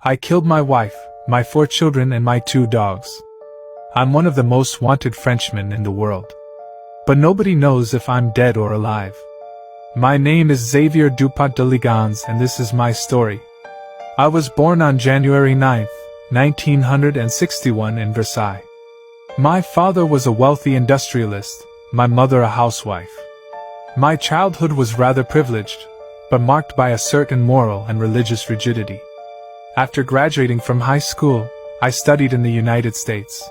I killed my wife, my 4 children and my 2 dogs. I'm one of the most wanted Frenchmen in the world. But nobody knows if I'm dead or alive. My name is Xavier Dupont de Ligons and this is my story. I was born on January 9th, 1961 in Versailles. My father was a wealthy industrialist, my mother a housewife. My childhood was rather privileged, but marked by a certain moral and religious rigidity. After graduating from high school, I studied in the United States.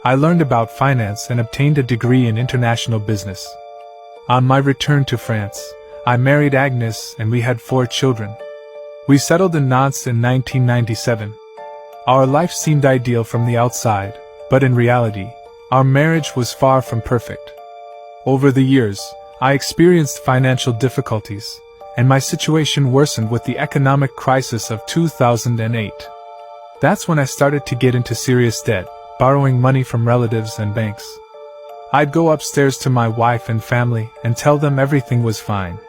I learned about finance and obtained a degree in international business. On my return to France, I married Agnes and we had 4 children. We settled in Nantes in 1997. Our life seemed ideal from the outside, but in reality, our marriage was far from perfect. Over the years, I experienced financial difficulties, and my situation worsened with the economic crisis of 2008. That's when I started to get into serious debt, borrowing money from relatives and banks. I'd go upstairs to my wife and family and tell them everything was fine.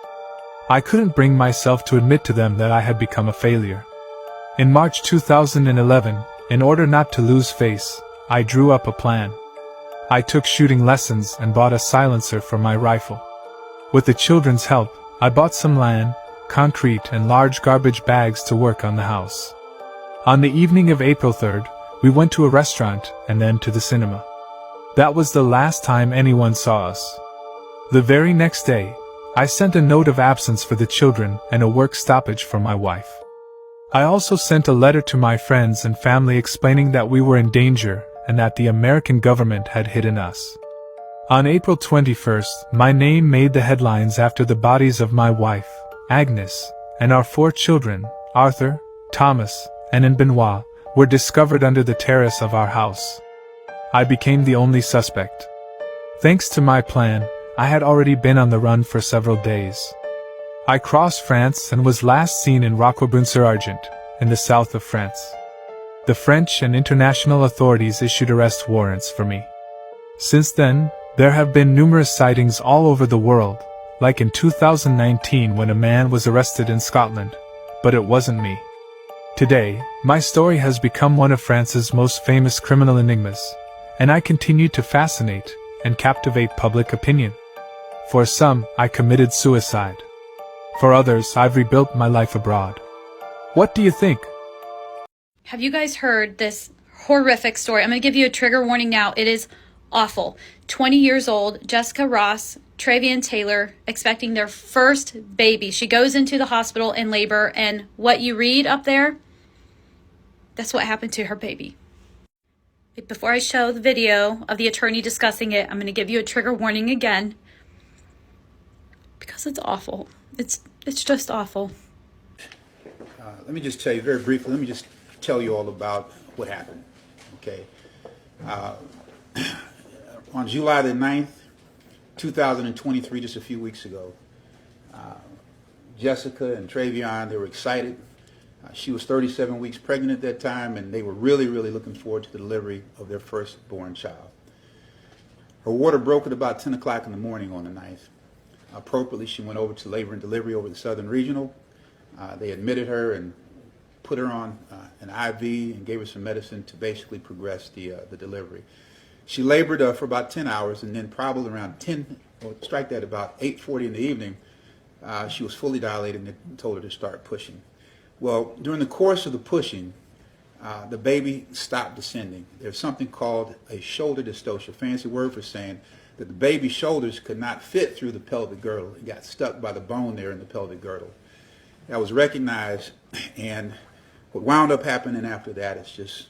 I couldn't bring myself to admit to them that I had become a failure. In March 2011, in order not to lose face, I drew up a plan. I took shooting lessons and bought a silencer for my rifle. With the children's help, I bought some land, concrete and large garbage bags to work on the house. On the evening of April 3rd, we went to a restaurant and then to the cinema. That was the last time anyone saw us. The very next day, I sent a note of absence for the children and a work stoppage for my wife. I also sent a letter to my friends and family explaining that we were in danger and that the American government had hidden us. On April 21st, my name made the headlines after the bodies of my wife, Agnes, and our 4 children, Arthur, Thomas, and Benoit, were discovered under the terrace of our house. I became the only suspect. Thanks to my plan, I had already been on the run for several days. I crossed France and was last seen in Roquebrune-sur-Argent, in the south of France. The French and international authorities issued arrest warrants for me. Since then, there have been numerous sightings all over the world, like in 2019 when a man was arrested in Scotland, but it wasn't me. Today, my story has become one of France's most famous criminal enigmas, and I continue to fascinate and captivate public opinion. For some, I committed suicide. For others, I've rebuilt my life abroad. What do you think? Have you guys heard this horrific story? I'm going to give you a trigger warning now. It is awful. 20 years old, Jessica Ross, Travian Taylor, expecting their first baby. She goes into the hospital in labor, and what you read up there, that's what happened to her baby. Before I show the video of the attorney discussing it, I'm going to give you a trigger warning again, because it's awful. It's just awful. Let me just tell you very briefly, let me just tell you all about what happened, okay? On July the 9th, 2023, just a few weeks ago, Jessica and Travion, they were excited. She was 37 weeks pregnant at that time, and they were really looking forward to the delivery of their firstborn child. Her water broke at about 10 o'clock in the morning on the 9th. Appropriately, she went over to labor and delivery over the Southern Regional. They admitted her and put her on an IV and gave her some medicine to basically progress the delivery. She labored for about 10 hours, and then probably around 10, or strike that, about 8:40 in the evening, she was fully dilated, and they told her to start pushing. Well, during the course of the pushing, the baby stopped descending. There's something called a shoulder dystocia, fancy word for saying that the baby's shoulders could not fit through the pelvic girdle. It got stuck by the bone there in the pelvic girdle. That was recognized, and what wound up happening after that is just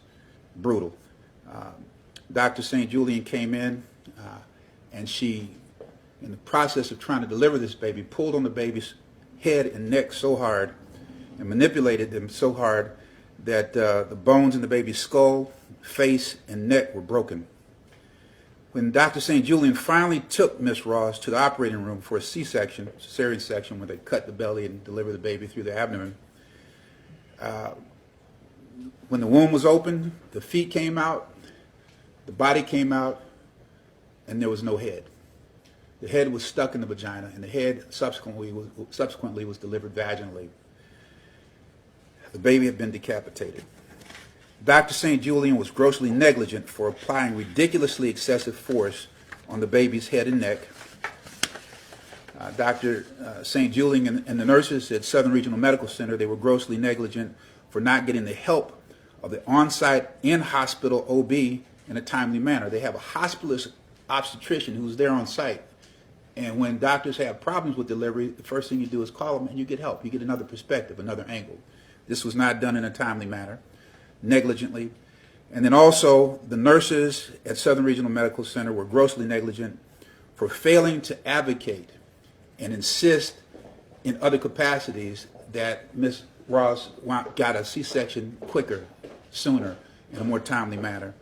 brutal. Dr. St. Julian came in, and she, in the process of trying to deliver this baby, pulled on the baby's head and neck so hard and manipulated them so hard that the bones in the baby's skull, face, and neck were broken. When Dr. St. Julian finally took Miss Ross to the operating room for a C-section, cesarean section, where they cut the belly and deliver the baby through the abdomen, when the womb was opened, the feet came out, the body came out, and there was no head. The head was stuck in the vagina, and the head subsequently was delivered vaginally. The baby had been decapitated. Dr. St. Julian was grossly negligent for applying ridiculously excessive force on the baby's head and neck. Dr. St. Julian and the nurses at Southern Regional Medical Center, they were grossly negligent for not getting the help of the on-site in-hospital OB in a timely manner. They have a hospitalist obstetrician who's there on site. And when doctors have problems with delivery, the first thing you do is call them and you get help. You get another perspective, another angle. This was not done in a timely manner, negligently. And then also the nurses at Southern Regional Medical Center were grossly negligent for failing to advocate and insist in other capacities that Ms. Ross got a C-section quicker, sooner, in a more timely manner.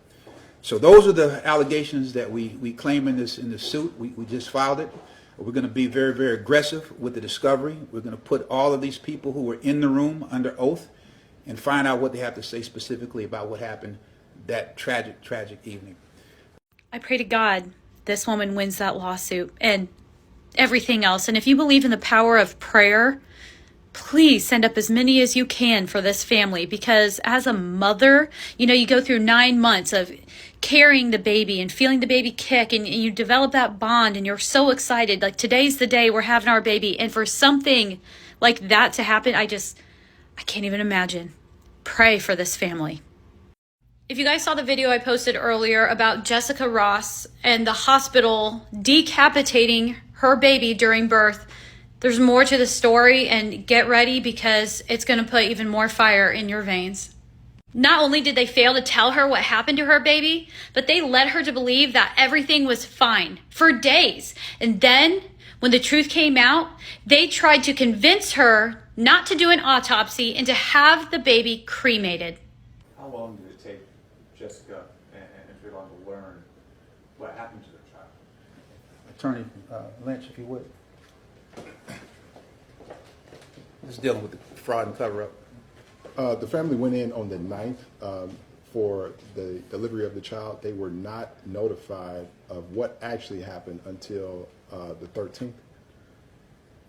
So those are the allegations that we claim in this suit. We just filed it. We're going to be very, very aggressive with the discovery. We're going to put all of these people who were in the room under oath and find out what they have to say specifically about what happened that tragic, tragic evening. I pray to God this woman wins that lawsuit and everything else. And if you believe in the power of prayer, please send up as many as you can for this family, because as a mother, you go through 9 months of carrying the baby and feeling the baby kick, and you develop that bond and you're so excited. Like, today's the day we're having our baby. And for something like that to happen, I can't even imagine. Pray for this family. If you guys saw the video I posted earlier about Jessica Ross and the hospital decapitating her baby during birth, there's more to the story, and get ready because it's going to put even more fire in your veins. Not only did they fail to tell her what happened to her baby, but they led her to believe that everything was fine for days. And then when the truth came out, they tried to convince her not to do an autopsy and to have the baby cremated. How long did it take Jessica and Trayvon to learn what happened to their child? Attorney Lynch, if you would. This is dealing with the fraud and cover-up. The family went in on the 9th for the delivery of the child. They were not notified of what actually happened until the 13th,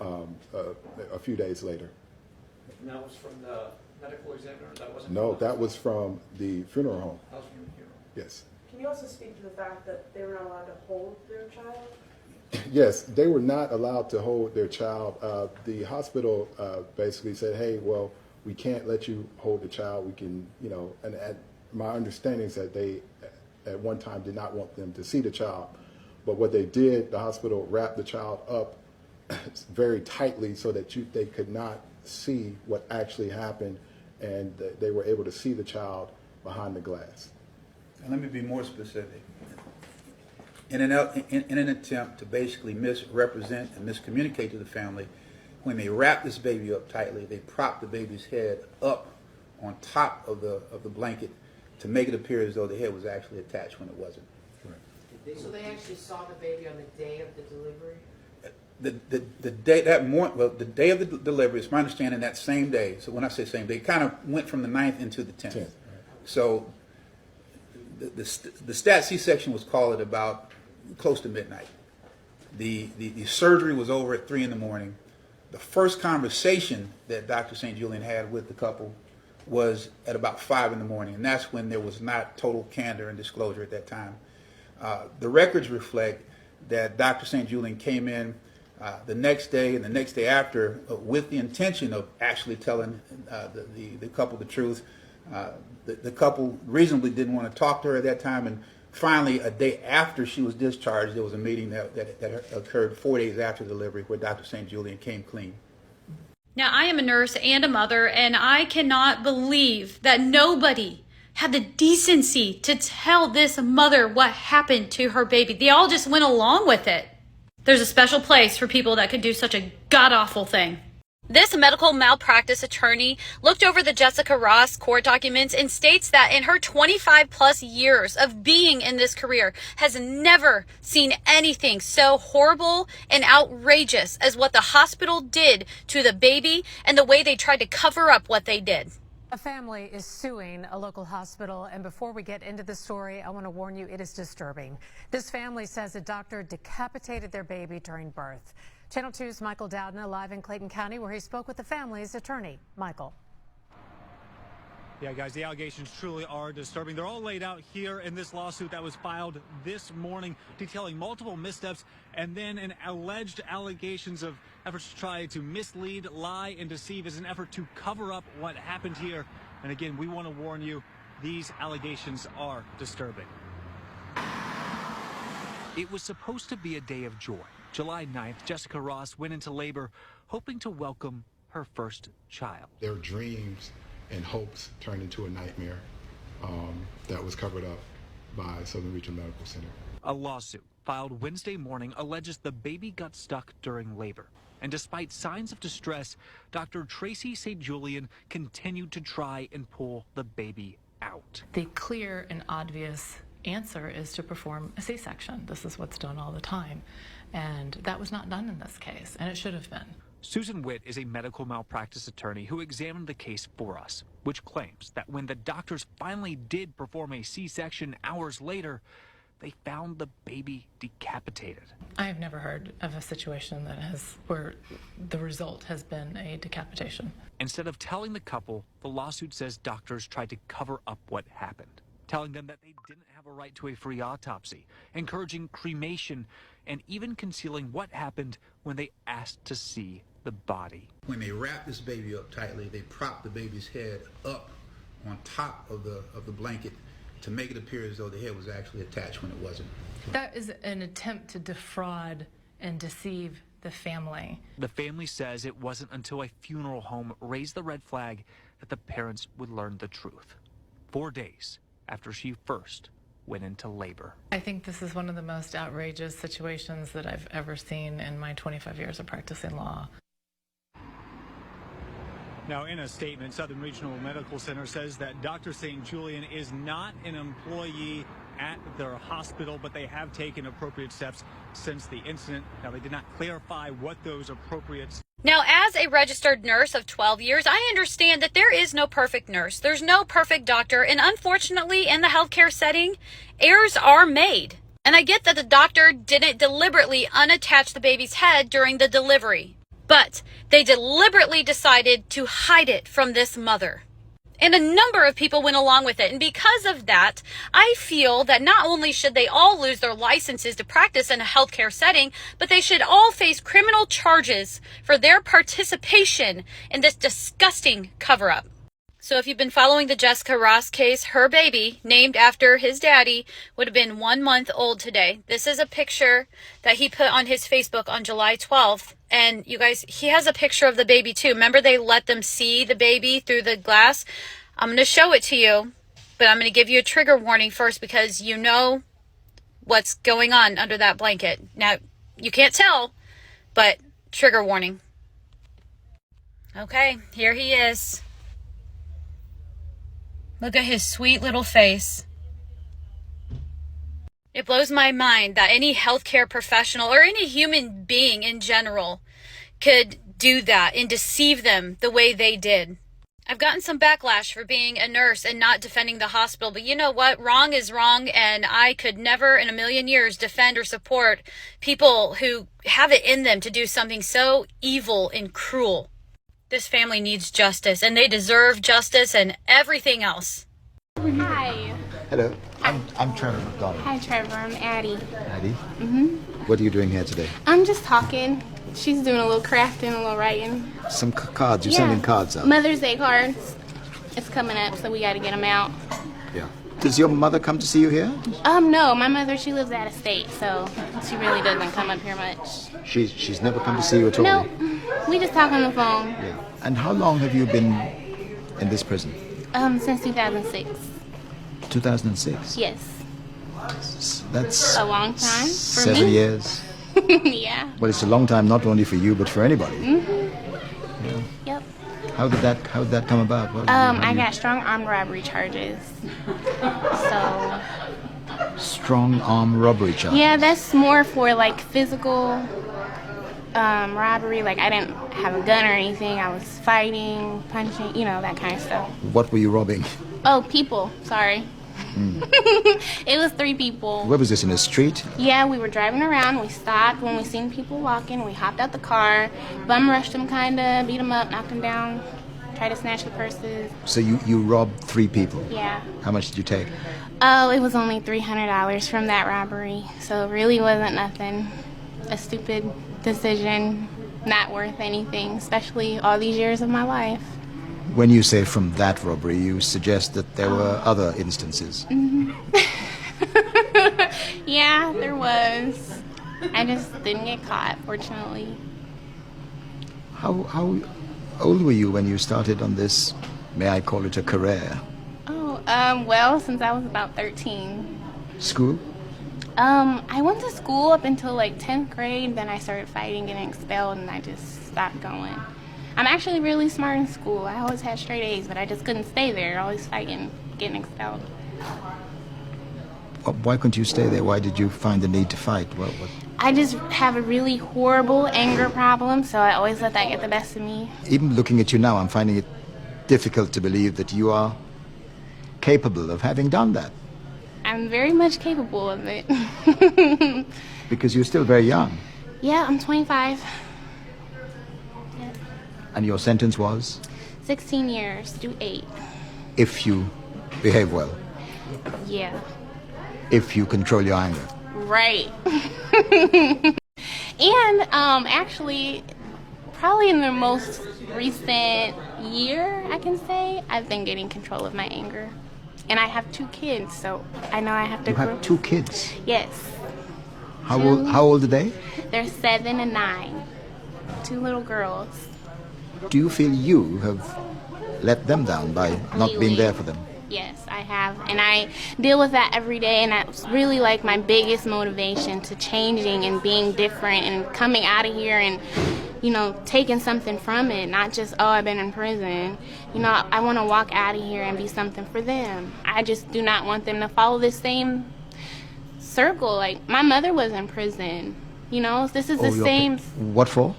a few days later. And that was from the medical examiner? That wasn't? No, that was from the funeral home. That was from the funeral. Yes. Can you also speak to the fact that they were not allowed to hold their child? Yes, they were not allowed to hold their child. The hospital basically said, hey, well, we can't let you hold the child. We can, and my understanding is that they at one time did not want them to see the child. But what they did, the hospital wrapped the child up very tightly so that they could not see what actually happened, and they were able to see the child behind the glass. And let me be more specific. In an attempt to basically misrepresent and miscommunicate to the family, when they wrapped this baby up tightly, they propped the baby's head up on top of the blanket to make it appear as though the head was actually attached when it wasn't. Right. So they actually saw the baby on the day of the delivery? The day that morning, well, the day of the delivery, it's my understanding that same day. So when I say same day, it kind of went from the 9th into the 10th. Right. So the stat C-section was called at about close to midnight. The surgery was over at 3 in the morning. The first conversation that Dr. St. Julian had with the couple was at about 5 in the morning, and that's when there was not total candor and disclosure at that time. The records reflect that Dr. St. Julian came in the next day and the next day after with the intention of actually telling the couple the truth. The couple reasonably didn't want to talk to her at that time, and finally, a day after she was discharged, there was a meeting that occurred 4 days after delivery where Dr. St. Julian came clean. Now, I am a nurse and a mother, and I cannot believe that nobody had the decency to tell this mother what happened to her baby. They all just went along with it. There's a special place for people that could do such a god-awful thing. This medical malpractice attorney looked over the Jessica Ross court documents and states that in her 25 plus years of being in this career has never seen anything so horrible and outrageous as what the hospital did to the baby and the way they tried to cover up what they did. A family is suing a local hospital, and before we get into the story, I want to warn you, it is disturbing. This family says a doctor decapitated their baby during birth. Channel 2's Michael Doudna live in Clayton County, where he spoke with the family's attorney. Michael. Yeah, guys, the allegations truly are disturbing. They're all laid out here in this lawsuit that was filed this morning, detailing multiple missteps and then an alleged allegations of efforts to try to mislead, lie, and deceive as an effort to cover up what happened here. And again, we want to warn you, these allegations are disturbing. It was supposed to be a day of joy. July 9th, Jessica Ross went into labor, hoping to welcome her first child. Their dreams and hopes turned into a nightmare that was covered up by Southern Regional Medical Center. A lawsuit filed Wednesday morning alleges the baby got stuck during labor. And despite signs of distress, Dr. Tracy St. Julian continued to try and pull the baby out. The clear and obvious answer is to perform a C-section. This is what's done all the time. And that was not done in this case, and it should have been. Susan Witt is a medical malpractice attorney who examined the case for us, which claims that when the doctors finally did perform a C-section hours later, they found the baby decapitated. I have never heard of a situation where the result has been a decapitation. Instead of telling the couple, the lawsuit says doctors tried to cover up what happened, telling them that they didn't have a right to a free autopsy, encouraging cremation, and even concealing what happened when they asked to see the body. When they wrapped this baby up tightly, they propped the baby's head up on top of the blanket to make it appear as though the head was actually attached when it wasn't. That is an attempt to defraud and deceive the family. The family says it wasn't until a funeral home raised the red flag that the parents would learn the truth. 4 days after she first went into labor. I think this is one of the most outrageous situations that I've ever seen in my 25 years of practicing law. Now, in a statement, Southern Regional Medical Center says that Dr. St. Julian is not an employee at their hospital, but they have taken appropriate steps since the incident. Now, they did not clarify what those appropriate steps. Now, as a registered nurse of 12 years, I understand that there is no perfect nurse. There's no perfect doctor. And unfortunately, in the healthcare setting, errors are made. And I get that the doctor didn't deliberately unattach the baby's head during the delivery, but they deliberately decided to hide it from this mother. And a number of people went along with it. And because of that, I feel that not only should they all lose their licenses to practice in a healthcare setting, but they should all face criminal charges for their participation in this disgusting cover-up. So if you've been following the Jessica Ross case, her baby, named after his daddy, would have been 1 month old today. This is a picture that he put on his Facebook on July 12th. And you guys, he has a picture of the baby too. Remember they let them see the baby through the glass? I'm going to show it to you, but I'm going to give you a trigger warning first because you know what's going on under that blanket. Now, you can't tell, but trigger warning. Okay, here he is. Look at his sweet little face. It blows my mind that any healthcare professional or any human being in general could do that and deceive them the way they did. I've gotten some backlash for being a nurse and not defending the hospital, but you know what? Wrong is wrong, and I could never in a million years defend or support people who have it in them to do something so evil and cruel. This family needs justice, and they deserve justice and everything else. Hi. Hello, I'm Trevor McDonald. Hi, Trevor. I'm Addie. Addie? What are you doing here today? I'm just talking. She's doing a little crafting, a little writing. Some cards. You're sending cards out. Mother's Day cards. It's coming up, so we got to get them out. Yeah. Does your mother come to see you here? No. My mother, she lives out of state, so she really doesn't come up here much. She's never come to see you at all? Nope. We just talk on the phone. Yeah. And how long have you been in this prison? Since 2006. 2006? Yes. That's a long time for 7 years. Yeah. Well, it's a long time not only for you but for anybody. Yeah. Yep. How did that come about? I got strong armed robbery charges. So. Strong armed robbery charges. Yeah, that's more for like physical robbery. Like I didn't have a gun or anything. I was fighting, punching, that kind of stuff. What were you robbing? Oh, people. Sorry. It was 3 people. Where was this, in the street? Yeah, we were driving around. We stopped when we seen people walking. We hopped out the car, bum rushed them kind of, beat them up, knocked them down. try to snatch the purses. So you robbed 3 people? Yeah. How much did you take? Oh, it was only $300 from that robbery, so it really wasn't nothing. A stupid decision, not worth anything, especially all these years of my life. When you say from that robbery, you suggest that there were other instances. Yeah, there was. I just didn't get caught, fortunately. How old were you when you started on this, may I call it a career? Oh, well, since I was about 13. School? I went to school up until like 10th grade, then I started fighting, getting expelled, and I just stopped going. I'm actually really smart in school. I always had straight A's, but I just couldn't stay there, always fighting, getting expelled. Why couldn't you stay there? Why did you find the need to fight? What? I just have a really horrible anger problem, so I always let that get the best of me. Even looking at you now, I'm finding it difficult to believe that you are capable of having done that. I'm very much capable of it. Because you're still very young. Yeah, I'm 25. Yeah. And your sentence was? 16 years, do 8. If you behave well. Yeah. If you control your anger. Right. And actually, probably in the most recent year, I can say, I've been getting control of my anger. And I have 2 kids, so I know I have to You have 2 kids? Yes. How old are they? They're 7 and 9. 2 little girls. Do you feel you have let them down by not being there for them? Yes, I have. And I deal with that every day, and that's really like my biggest motivation to changing and being different and coming out of here and, you know, taking something from it, not just, oh, I've been in prison. You know, I want to walk out of here and be something for them. I just do not want them to follow the same circle. Like, my mother was in prison. You know, this is the same. What for?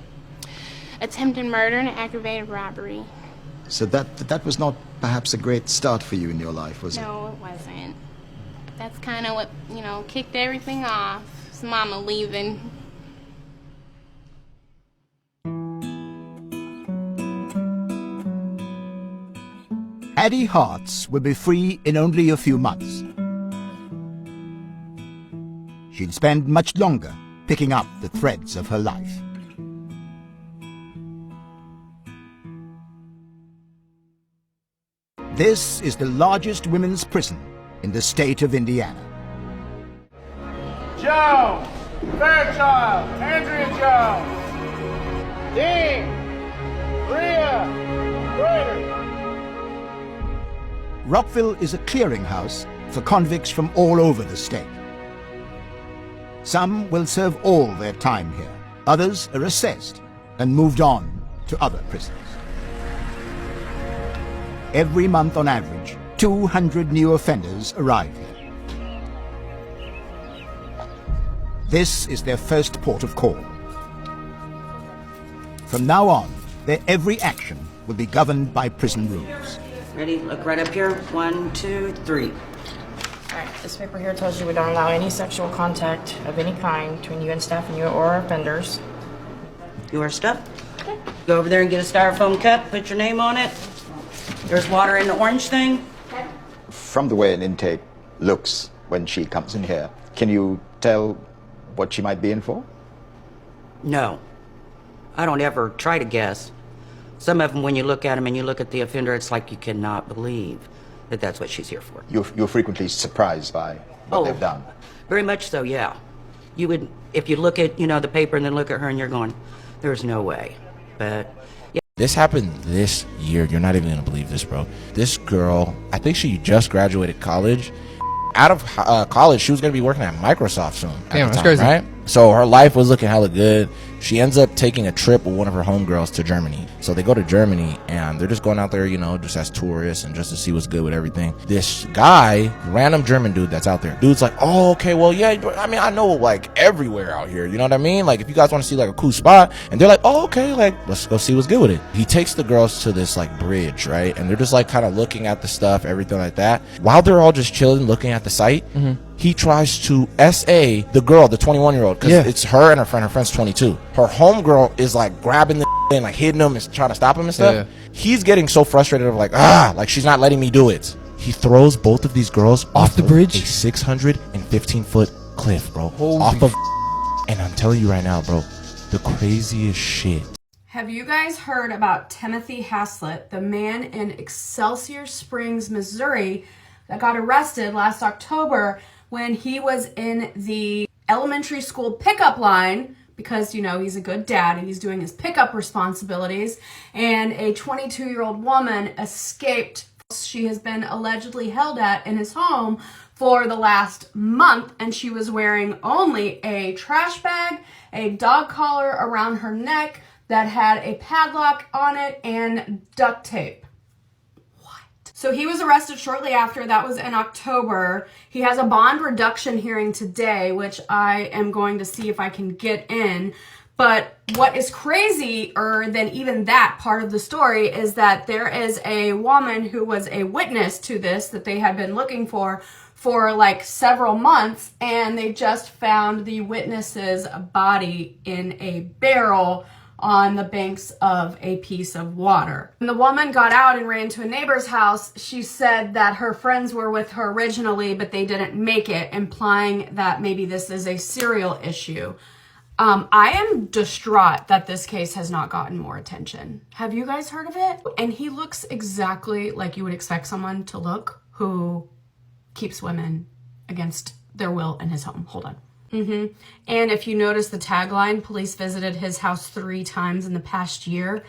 Attempted murder and aggravated robbery. So that was not perhaps a great start for you in your life, was it? No, it wasn't. That's kind of what, you know, kicked everything off. It's mama leaving. Addie Hartz will be free in only a few months. She'll spend much longer picking up the threads of her life. This is the largest women's prison in the state of Indiana. Jones, Fairchild, Andrea Jones, Dean, Rhea, Reuter. Rockville is a clearinghouse for convicts from all over the state. Some will serve all their time here. Others are assessed and moved on to other prisons. Every month on average, 200 new offenders arrive here. This is their first port of call. From now on, their every action will be governed by prison rules. Ready? Look right up here. 1, 2, 3. Alright, this paper here tells you we don't allow any sexual contact of any kind between you and staff and you or offenders. Your stuff? Okay. Go over there and get a styrofoam cup, put your name on it. There's water in the orange thing. From the way an intake looks when she comes in here, can you tell what she might be in for? No. I don't ever try to guess. Some of them, when you look at them and you look at the offender, it's like you cannot believe that that's what she's here for. You're frequently surprised by what they've done. Very much so, yeah. You would, if you look at, the paper and then look at her and you're going, there's no way. But, yeah. This happened this year. You're not even going to believe this, bro. This girl, I think she just graduated college. Out of college, she was going to be working at Microsoft soon. Damn, that's crazy. Right? So her life was looking hella good. She ends up taking a trip with one of her homegirls to Germany. So they go to Germany and they're just going out there, just as tourists and just to see what's good with everything. This guy, random German dude that's out there. Dude's like, oh, okay, well, yeah, I mean, I know like everywhere out here. You know what I mean? Like if you guys want to see like a cool spot, and they're like, oh, okay, like let's go see what's good with it. He takes the girls to this like bridge, right? And they're just like kind of looking at the stuff, everything like that. While they're all just chilling, looking at the site, he tries to SA the girl, the 21-year-old, because it's her and her friend. Her friend's 22. Her homegirl is like grabbing the and like hitting him and trying to stop him and stuff. Yeah. He's getting so frustrated of like she's not letting me do it. He throws both of these girls off the bridge? a 615-foot cliff, bro. Holy off of, and I'm telling you right now, bro, the craziest shit. Have you guys heard about Timothy Haslett, the man in Excelsior Springs, Missouri, that got arrested last October when he was in the elementary school pickup line because, you know, he's a good dad and he's doing his pickup responsibilities, and a 22-year-old woman escaped. She has been allegedly held at in his home for the last month, and she was wearing only a trash bag, a dog collar around her neck that had a padlock on it, and duct tape. So he was arrested shortly after. That was in October. He has a bond reduction hearing today, which I am going to see if I can get in. But what is crazier than even that part of the story is that there is a woman who was a witness to this that they had been looking for like several months, and they just found the witness's body in a barrel on the banks of a piece of water. When the woman got out and ran to a neighbor's house, she said that her friends were with her originally, but they didn't make it, implying that maybe this is a serial issue. I am distraught that this case has not gotten more attention. Have you guys heard of it? And he looks exactly like you would expect someone to look who keeps women against their will in his home. Hold on. And if you notice the tagline, police visited his house 3 times in the past year.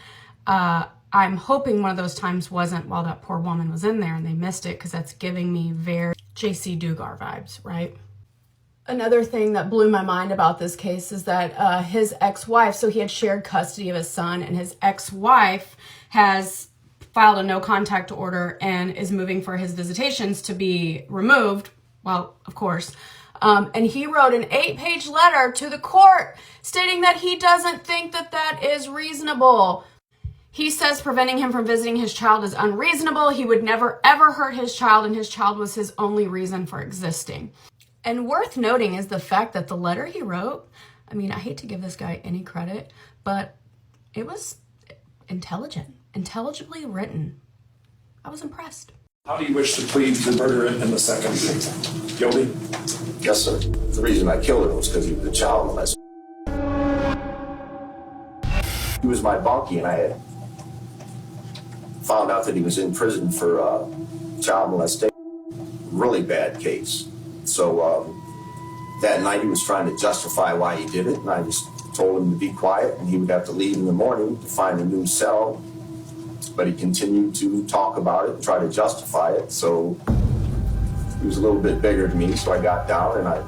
I'm hoping one of those times wasn't while that poor woman was in there and they missed it, because that's giving me very J.C. Dugar vibes, right? Another thing that blew my mind about this case is that his ex-wife, so he had shared custody of his son, and his ex-wife has filed a no contact order and is moving for his visitations to be removed. Well, of course. And he wrote an 8-page letter to the court stating that he doesn't think that that is reasonable. He says preventing him from visiting his child is unreasonable. He would never ever hurt his child, and his child was his only reason for existing. And worth noting is the fact that the letter he wrote, I mean, I hate to give this guy any credit, but it was intelligibly written. I was impressed. How do you wish to plead to murder and the second? Guilty? Yes, sir. The reason I killed her was because he was a child molester. He was my bunkie, and I had found out that he was in prison for child molestation. Really bad case. So that night he was trying to justify why he did it, and I just told him to be quiet, and he would have to leave in the morning to find a new cell. But he continued to talk about it and try to justify it. So he was a little bit bigger than me, so I got down and I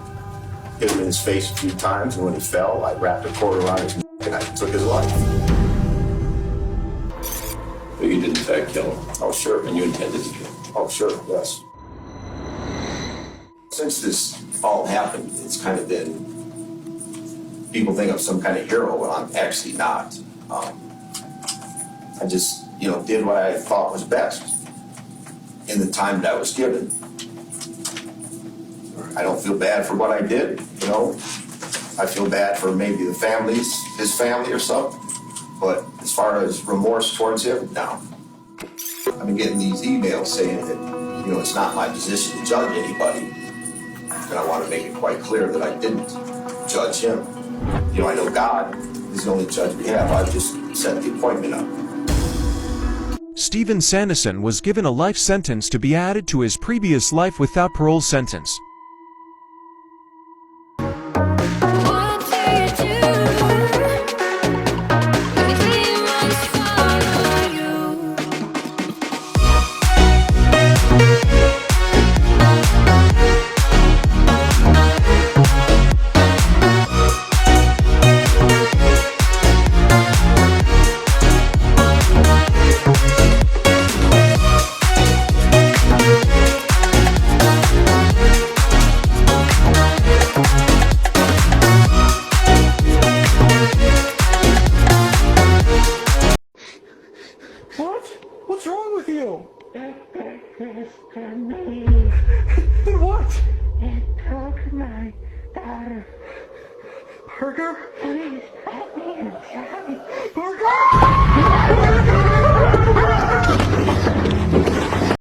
hit him in his face a few times, and when he fell, I wrapped a cord around his neck and I took his life. But you did in fact kill him. Oh, sure. And you intended to kill him. Oh, sure, yes. Since this all happened, it's kind of been, people think I'm some kind of hero, well, I'm actually not. I just, did what I thought was best in the time that I was given. I don't feel bad for what I did, I feel bad for maybe the families, his family or something. But as far as remorse towards him, no. I've been getting these emails saying that, it's not my position to judge anybody. And I want to make it quite clear that I didn't judge him. I know God is the only judge we have. I just set the appointment up. Steven Sanderson was given a life sentence to be added to his previous life without parole sentence. What's wrong with you? What? It took my daughter. Parker? Please, let me inside. Parker!